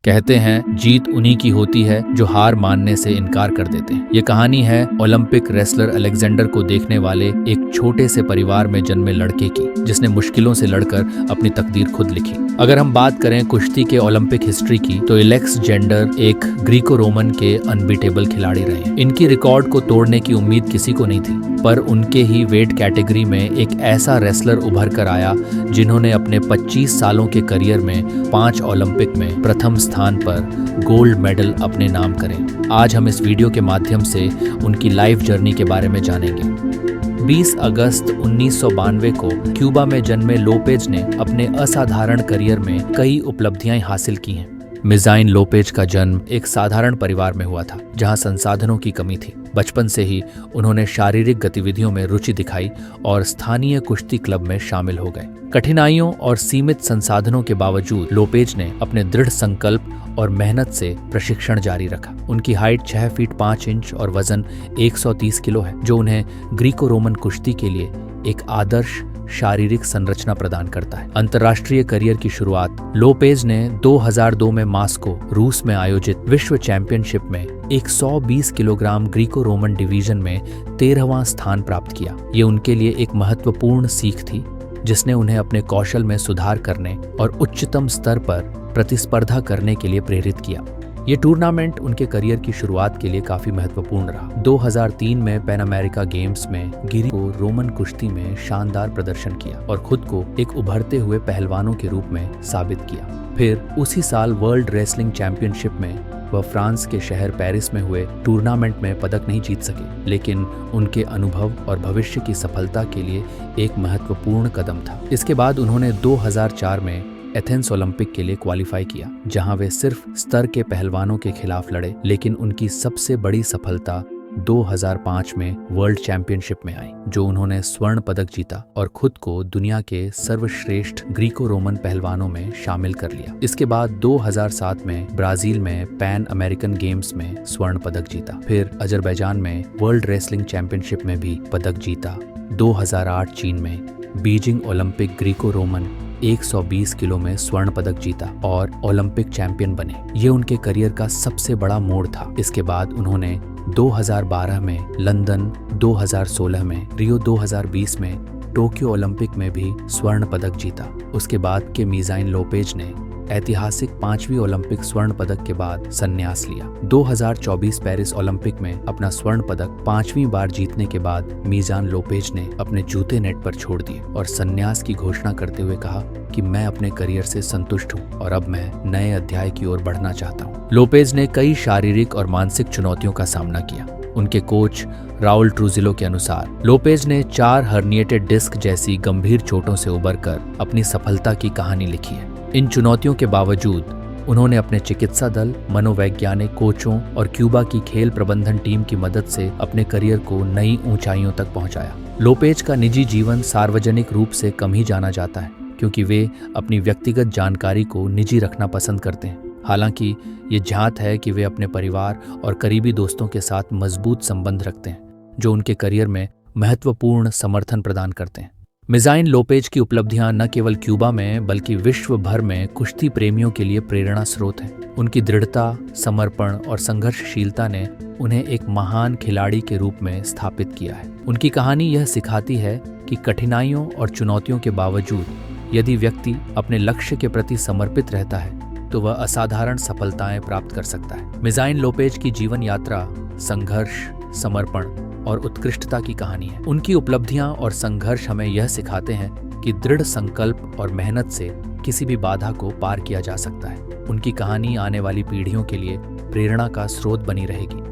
कहते हैं जीत उन्हीं की होती है जो हार मानने से इनकार कर देते हैं। ये कहानी है ओलंपिक रेसलर अलेक्जेंडर को देखने वाले एक छोटे से परिवार में जन्मे लड़के की, जिसने मुश्किलों से लड़कर अपनी तकदीर खुद लिखी। अगर हम बात करें कुश्ती के ओलंपिक हिस्ट्री की, तो अलेक्जेंडर एक ग्रीको रोमन के अनबीटेबल खिलाड़ी रहे। इनकी रिकॉर्ड को तोड़ने की उम्मीद किसी को नहीं थी, पर उनके ही वेट कैटेगरी में एक ऐसा रेसलर उभर कर आया जिन्होंने अपने 25 सालों के करियर में 5 ओलंपिक में प्रथम स्थान पर गोल्ड मेडल अपने नाम करें। आज हम इस वीडियो के माध्यम से उनकी लाइफ जर्नी के बारे में जानेंगे। 20 अगस्त 1992 को क्यूबा में जन्मे लोपेज ने अपने असाधारण करियर में कई उपलब्धियां हासिल की हैं। मिजाइन लोपेज का जन्म एक साधारण परिवार में हुआ था, जहां संसाधनों की कमी थी। बचपन से ही उन्होंने शारीरिक गतिविधियों में रुचि दिखाई और स्थानीय कुश्ती क्लब में शामिल हो गए। कठिनाइयों और सीमित संसाधनों के बावजूद लोपेज ने अपने दृढ़ संकल्प और मेहनत से प्रशिक्षण जारी रखा। उनकी हाइट 6 फीट 5 इंच और वजन 130 किलो है, जो उन्हें ग्रीको रोमन कुश्ती के लिए एक आदर्श शारीरिक संरचना प्रदान करता है। अंतर्राष्ट्रीय करियर की शुरुआत लोपेज ने 2002 में मास्को, रूस में आयोजित विश्व चैंपियनशिप में 120 किलोग्राम ग्रीको रोमन डिवीजन में 13वां स्थान प्राप्त किया। ये उनके लिए एक महत्वपूर्ण सीख थी, जिसने उन्हें अपने कौशल में सुधार करने और उच्चतम स्तर पर प्रतिस्पर्धा करने के लिए प्रेरित किया। ये टूर्नामेंट उनके करियर की शुरुआत के लिए काफी महत्वपूर्ण रहा। 2003 में पैन अमेरिका गेम्स में ग्रीको रोमन कुश्ती में शानदार प्रदर्शन किया और खुद को एक उभरते हुए पहलवानों के रूप में साबित किया। फिर उसी साल वर्ल्ड रेसलिंग चैंपियनशिप में वह फ्रांस के शहर पेरिस में हुए टूर्नामेंट में पदक नहीं जीत सके, लेकिन उनके अनुभव और भविष्य की सफलता के लिए एक महत्वपूर्ण कदम था। इसके बाद उन्होंने 2004 में एथेंस ओलंपिक के लिए क्वालिफाई किया, जहां वे सिर्फ स्तर के पहलवानों के खिलाफ लड़े, लेकिन उनकी सबसे बड़ी सफलता 2005 में वर्ल्ड चैंपियनशिप में आई, जो उन्होंने स्वर्ण पदक जीता और खुद को दुनिया के सर्वश्रेष्ठ ग्रीको रोमन पहलवानों में शामिल कर लिया। इसके बाद 2007 में ब्राजील में पैन अमेरिकन गेम्स में स्वर्ण पदक जीता। फिर अजरबैजान में वर्ल्ड रेसलिंग चैंपियनशिप में भी पदक जीता। 2008 चीन में Beijing Olympic Greco Roman 120 kilo में स्वर्ण पदक जीता और ओलंपिक चैंपियन बने। ये उनके करियर का सबसे बड़ा मोड़ था। इसके बाद उन्होंने 2012 में लंदन, 2016 में रियो, 2020 में टोक्यो ओलंपिक में भी स्वर्ण पदक जीता। उसके बाद के मिजाइन लोपेज ने ऐतिहासिक 5वीं ओलंपिक स्वर्ण पदक के बाद संन्यास लिया। 2024 पेरिस ओलंपिक में अपना स्वर्ण पदक 5वीं बार जीतने के बाद मिजान लोपेज ने अपने जूते नेट पर छोड़ दिए और संन्यास की घोषणा करते हुए कहा कि मैं अपने करियर से संतुष्ट हूँ और अब मैं नए अध्याय की ओर बढ़ना चाहता हूँ। लोपेज ने कई शारीरिक और मानसिक चुनौतियों का सामना किया। उनके कोच राउल ट्रूजिलो के अनुसार लोपेज ने 4 हर्निएटेड डिस्क जैसी गंभीर चोटों से उबरकर अपनी सफलता की कहानी लिखी है। इन चुनौतियों के बावजूद उन्होंने अपने चिकित्सा दल, मनोवैज्ञानिक कोचों और क्यूबा की खेल प्रबंधन टीम की मदद से अपने करियर को नई ऊंचाइयों तक पहुंचाया। लोपेज का निजी जीवन सार्वजनिक रूप से कम ही जाना जाता है, क्योंकि वे अपनी व्यक्तिगत जानकारी को निजी रखना पसंद करते हैं। हालांकि ये झांत है कि वे अपने परिवार और करीबी दोस्तों के साथ मजबूत संबंध रखते हैं, जो उनके करियर में महत्वपूर्ण समर्थन प्रदान करते हैं। मिजाइन लोपेज की उपलब्धियां न केवल क्यूबा में बल्कि विश्व भर में कुश्ती प्रेमियों के लिए प्रेरणा स्रोत हैं। उनकी दृढ़ता, समर्पण और संघर्षशीलता ने उन्हें एक महान खिलाड़ी के रूप में स्थापित किया है। उनकी कहानी यह सिखाती है कि कठिनाइयों और चुनौतियों के बावजूद यदि व्यक्ति अपने लक्ष्य के प्रति समर्पित रहता है, तो वह असाधारण सफलताएं प्राप्त कर सकता है। मिजाइन लोपेज की जीवन यात्रा संघर्ष, समर्पण और उत्कृष्टता की कहानी है। उनकी उपलब्धियां और संघर्ष हमें यह सिखाते हैं कि दृढ़ संकल्प और मेहनत से किसी भी बाधा को पार किया जा सकता है। उनकी कहानी आने वाली पीढ़ियों के लिए प्रेरणा का स्रोत बनी रहेगी।